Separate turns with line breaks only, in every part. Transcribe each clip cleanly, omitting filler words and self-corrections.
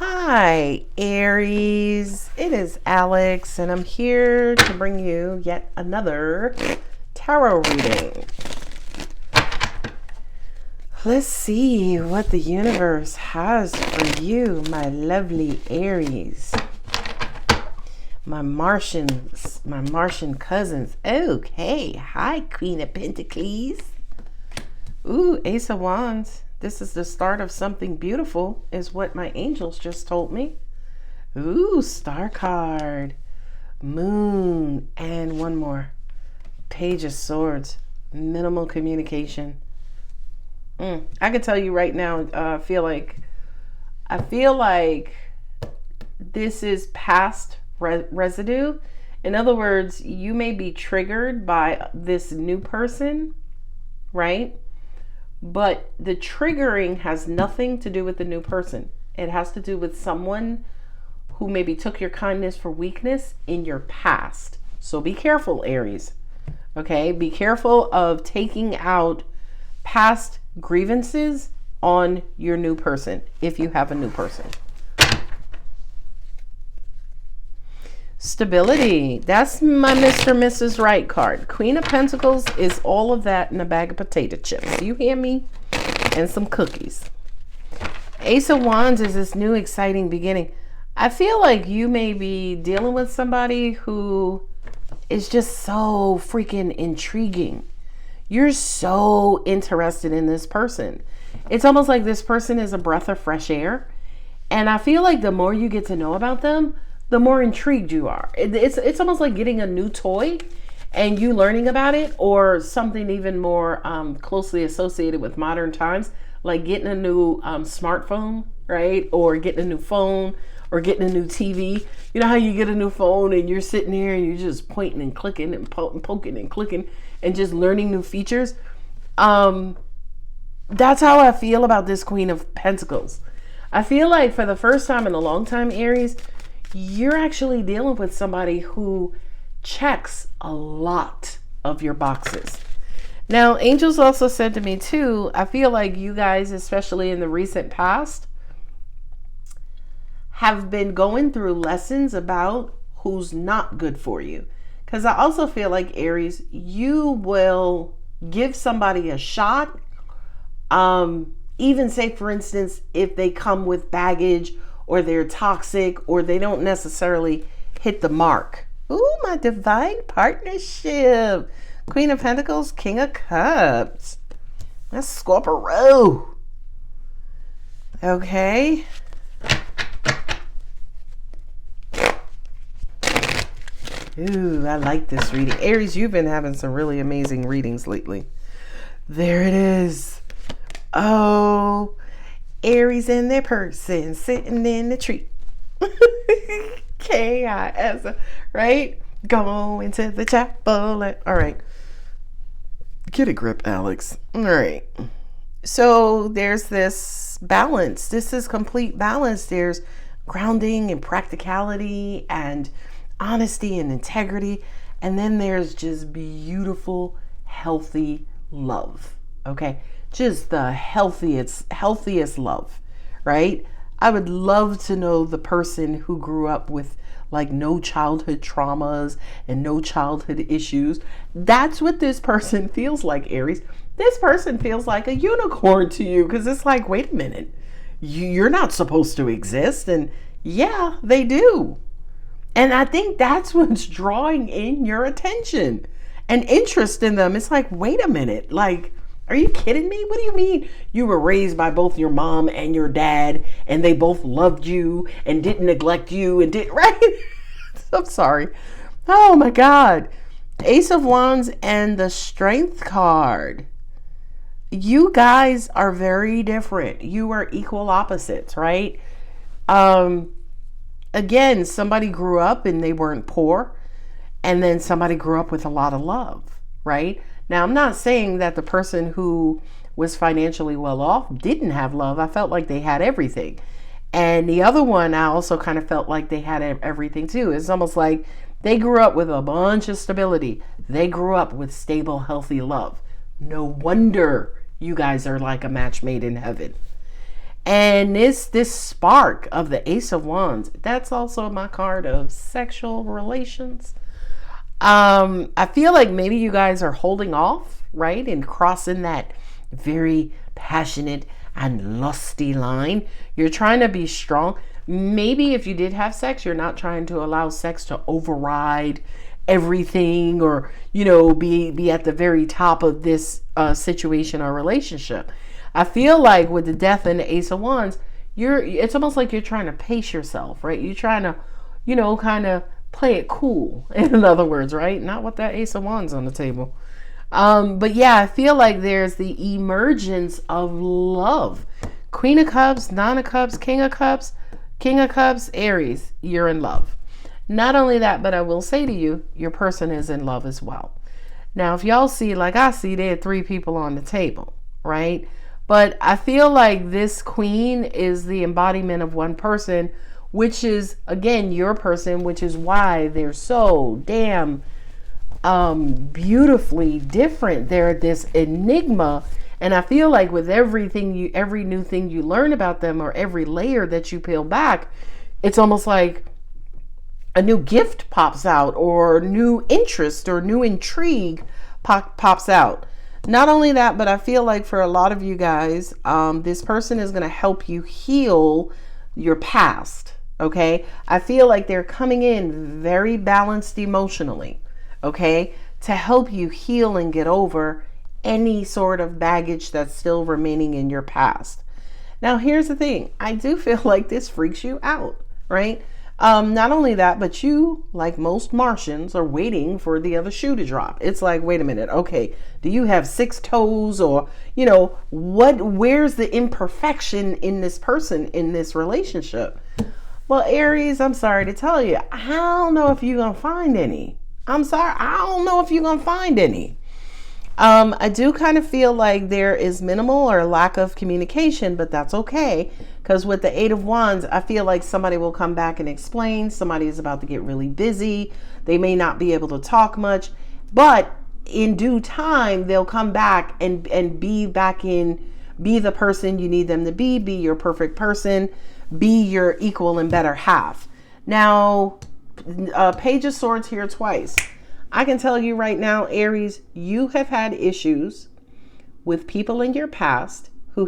Hi, Aries. It is Alex, and I'm here to bring you yet another tarot reading. Let's see what the universe has for you, my lovely Aries. My Martian cousins. Okay, hi, Queen of Pentacles. Ooh, Ace of Wands. This is the start of something beautiful, is what my angels just told me. Ooh, Star card. Moon. And one more. Page of Swords. Minimal communication. I can tell you right now, I feel like this is past residue. In other words, you may be triggered by this new person, right? But the triggering has nothing to do with the new person. It has to do with someone who maybe took your kindness for weakness in your past. So be careful, Aries. Okay? Be careful of taking out past grievances on your new person, if you have a new person. Stability. That's my Mr. Mrs. Right card. Queen of Pentacles is all of that in a bag of potato chips. You hear me? And some cookies. Ace of Wands is this new exciting beginning. I feel like you may be dealing with somebody who is just so freaking intriguing. You're so interested in this person. It's almost like this person is a breath of fresh air. And I feel like the more you get to know about them, the more intrigued you are. It's almost like getting a new toy and you learning about it, or something even more closely associated with modern times, like getting a new smartphone, right? Or getting a new phone, or getting a new TV. You know how you get a new phone and you're sitting there and you're just pointing and clicking and poking and clicking and just learning new features. That's how I feel about this Queen of Pentacles. I feel like for the first time in a long time, Aries, you're actually dealing with somebody who checks a lot of your boxes. Now, angels also said to me too, I feel like you guys, especially in the recent past, have been going through lessons about who's not good for you. Because I also feel like, Aries, you will give somebody a shot. Even say, for instance, if they come with baggage, or they're toxic, or they don't necessarily hit the mark. Ooh, my divine partnership. Queen of Pentacles, King of Cups. That's Scorpio. Okay. Ooh, I like this reading. Aries, you've been having some really amazing readings lately. There it is. Oh, Aries and their person sitting in the tree. K-I-S, right? Going to the chapel. All right. Get a grip, Alex. All right. So there's this balance. This is complete balance. There's grounding and practicality and honesty and integrity. And then there's just beautiful, healthy love. Okay? Just the healthiest love, right? I would love to know the person who grew up with like no childhood traumas and no childhood issues. That's what this person feels like, Aries. This person feels like a unicorn to you, because it's like, wait a minute, you're not supposed to exist. And yeah, they do. And I think that's what's drawing in your attention and interest in them. It's like, wait a minute, like, are you kidding me? What do you mean you were raised by both your mom and your dad and they both loved you and didn't neglect you and didn't, right? I'm sorry. Oh my God. Ace of Wands and the Strength card. You guys are very different. You are equal opposites, right? Again, somebody grew up and they weren't poor, and then somebody grew up with a lot of love, right? Now, I'm not saying that the person who was financially well off didn't have love. I felt like they had everything. And the other one, I also kind of felt like they had everything too. It's almost like they grew up with a bunch of stability. They grew up with stable, healthy love. No wonder you guys are like a match made in heaven. And this spark of the Ace of Wands, that's also my card of sexual relations. I feel like maybe you guys are holding off, right? And crossing that very passionate and lusty line. You're trying to be strong. Maybe if you did have sex, you're not trying to allow sex to override everything, or, you know, be at the very top of this situation or relationship. I feel like with the Death and the Ace of Wands, it's almost like you're trying to pace yourself, right? You're trying to, you know, kind of play it cool, in other words, right? Not with that Ace of Wands on the table. But yeah, I feel like there's the emergence of love. Queen of Cups, Nine of Cups, King of Cups, Aries, you're in love. Not only that, but I will say to you, your person is in love as well. Now, if y'all see, like I see, there are 3 people on the table, right? But I feel like this queen is the embodiment of one person, which is, again, your person, which is why they're so damn beautifully different. They're this enigma. And I feel like with every new thing you learn about them, or every layer that you peel back, it's almost like a new gift pops out, or new interest or new intrigue pops out. Not only that, but I feel like for a lot of you guys, this person is going to help you heal your past. Okay. I feel like they're coming in very balanced emotionally. Okay. To help you heal and get over any sort of baggage that's still remaining in your past. Now, here's the thing. I do feel like this freaks you out, right? Not only that, but you, like most Martians, are waiting for the other shoe to drop. It's like, wait a minute. Okay. Do you have 6 toes, or, you know, where's the imperfection in this person, in this relationship? Well, Aries, I'm sorry to tell you, I don't know if you're going to find any. I'm sorry. I don't know if you're going to find any. I do kind of feel like there is minimal or lack of communication, but that's okay. Because with the 8 of Wands, I feel like somebody will come back and explain. Somebody is about to get really busy. They may not be able to talk much, but in due time, they'll come back and be the person you need them to be your perfect person, be your equal and better half. Now, Page of Swords here twice. I can tell you right now, Aries, you have had issues with people in your past who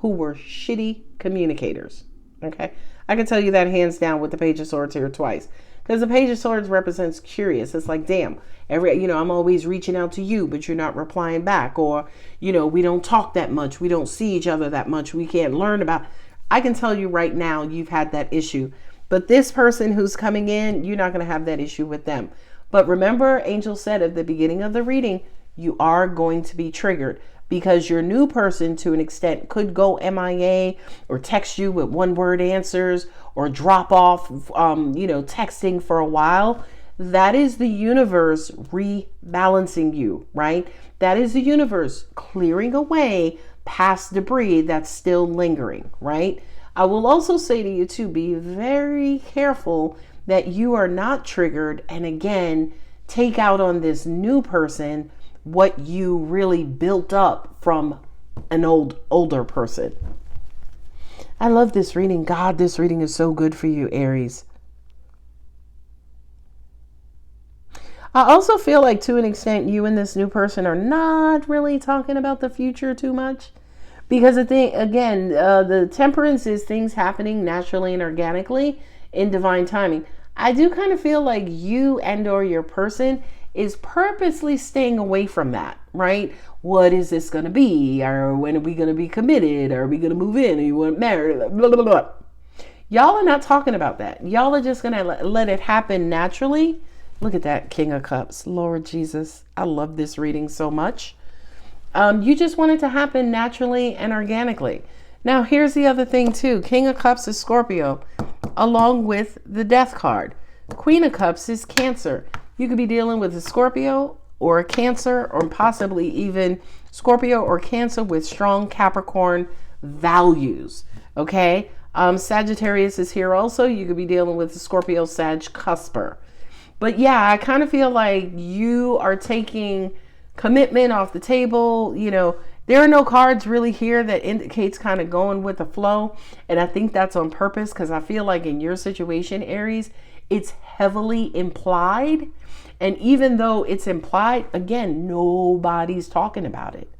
were shitty communicators. Okay. I can tell you that hands down with the Page of Swords here twice. Because the Page of Swords represents curious. It's like, damn, I'm always reaching out to you, but you're not replying back. Or, we don't talk that much. We don't see each other that much. We can't learn about. I can tell you right now, you've had that issue. But this person who's coming in, you're not going to have that issue with them. But remember, Angel said at the beginning of the reading, you are going to be triggered because your new person, to an extent, could go MIA or text you with 1-word answers or drop off, texting for a while. That is the universe rebalancing you, right? That is the universe clearing away past debris that's still lingering, right? I will also say to you to be very careful that you are not triggered and again take out on this new person what you really built up from an older person. I love this reading. God, this reading is so good for you, Aries. I also feel like to an extent you and this new person are not really talking about the future too much. Because the temperance is things happening naturally and organically in divine timing. I do kind of feel like you and or your person is purposely staying away from that, right? What is this going to be? Or when are we going to be committed? Are we going to move in? Are you want to marry? Blah, blah, blah. Y'all are not talking about that. Y'all are just going to let it happen naturally. Look at that King of Cups. Lord Jesus, I love this reading so much. You just want it to happen naturally and organically. Now, here's the other thing too. King of Cups is Scorpio, along with the Death card. Queen of Cups is Cancer. You could be dealing with a Scorpio or a Cancer, or possibly even Scorpio or Cancer with strong Capricorn values. Okay. Sagittarius is here also. You could be dealing with a Scorpio Sag cusper. But yeah, I kind of feel like you are taking commitment off the table, There are no cards really here that indicates kind of going with the flow. And I think that's on purpose because I feel like in your situation, Aries, it's heavily implied. And even though it's implied, again, nobody's talking about it.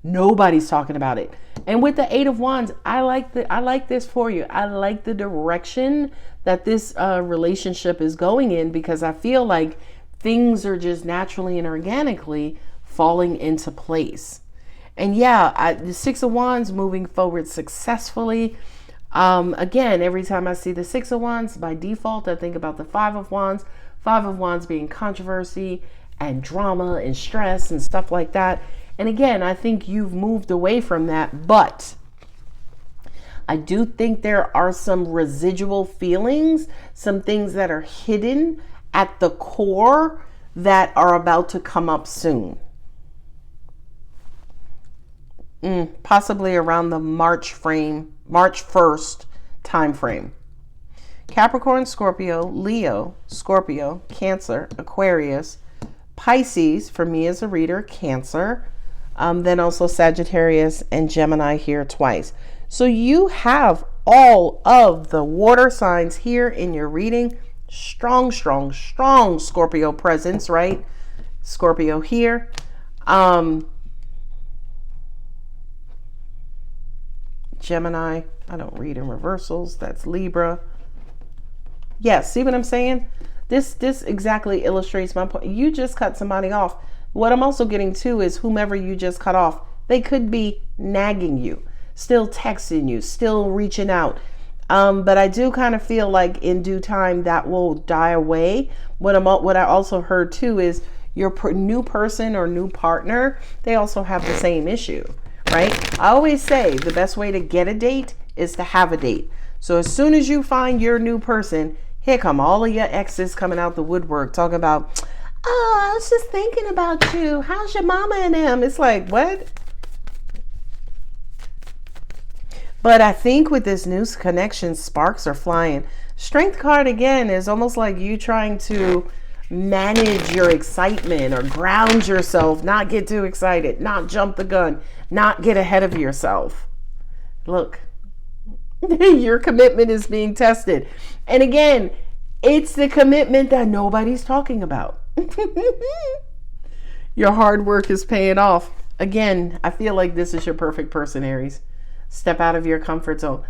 Nobody's talking about it. And with the Eight of Wands, I like this for you. I like the direction that this relationship is going in, because I feel like things are just naturally and organically falling into place. And yeah, the Six of Wands moving forward successfully. Again, every time I see the Six of Wands, by default, I think about the Five of Wands. Five of Wands being controversy and drama and stress and stuff like that. And again, I think you've moved away from that, but I do think there are some residual feelings, some things that are hidden at the core that are about to come up soon. Possibly around the March 1st time frame. Capricorn, Scorpio, Leo, Scorpio, Cancer, Aquarius, Pisces, for me as a reader, Cancer, then also Sagittarius and Gemini here twice. So you have all of the water signs here in your reading. Strong, strong, strong Scorpio presence, right? Scorpio here. Gemini, I don't read in reversals. That's Libra. Yes, see what I'm saying? This exactly illustrates my point. You just cut somebody off. What I'm also getting to is whomever you just cut off, they could be nagging you, still texting you, still reaching out. But I do kind of feel like in due time that will die away. What I also heard too is your new person or new partner, they also have the same issue, right? I always say the best way to get a date is to have a date. So as soon as you find your new person, here come all of your exes coming out the woodwork talking about, oh, I was just thinking about you. How's your mama and them? It's like, what? But I think with this new connection, sparks are flying. Strength card again is almost like you trying to manage your excitement or ground yourself, not get too excited, not jump the gun, not get ahead of yourself. Look, your commitment is being tested. And again, it's the commitment that nobody's talking about. Your hard work is paying off. Again, I feel like this is your perfect person, Aries. Step out of your comfort zone.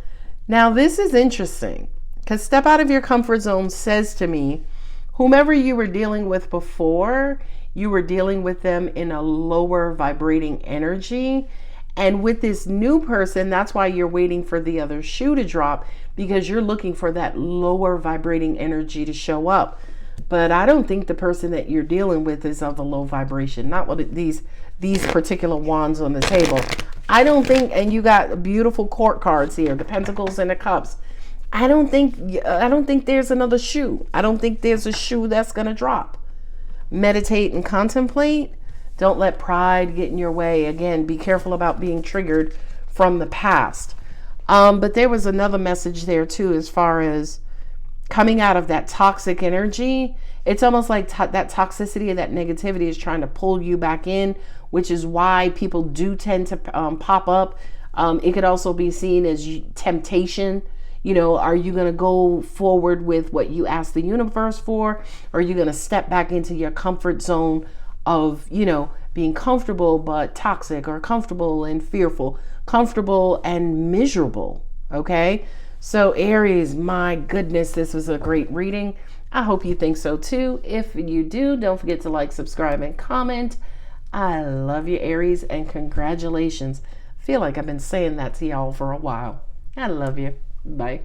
Now, this is interesting because step out of your comfort zone says to me, whomever you were dealing with before, you were dealing with them in a lower vibrating energy. And with this new person, that's why you're waiting for the other shoe to drop, because you're looking for that lower vibrating energy to show up. But I don't think the person that you're dealing with is of a low vibration. Not what these particular wands on the table. I don't think, and you got beautiful court cards here, the pentacles and the cups. I don't think there's another shoe. I don't think there's a shoe that's going to drop. Meditate and contemplate. Don't let pride get in your way. Again, be careful about being triggered from the past. But there was another message there too, as far as coming out of that toxic energy. It's almost like that toxicity and that negativity is trying to pull you back in, which is why people do tend to pop up. It could also be seen as temptation. You know, are you going to go forward with what you asked the universe for? Or are you going to step back into your comfort zone of, you know, being comfortable but toxic, or comfortable and fearful, comfortable and miserable? Okay. So Aries, my goodness, this was a great reading. I hope you think so too. If you do, don't forget to like, subscribe, and comment. I love you, Aries, and congratulations. I feel like I've been saying that to y'all for a while. I love you. Bye.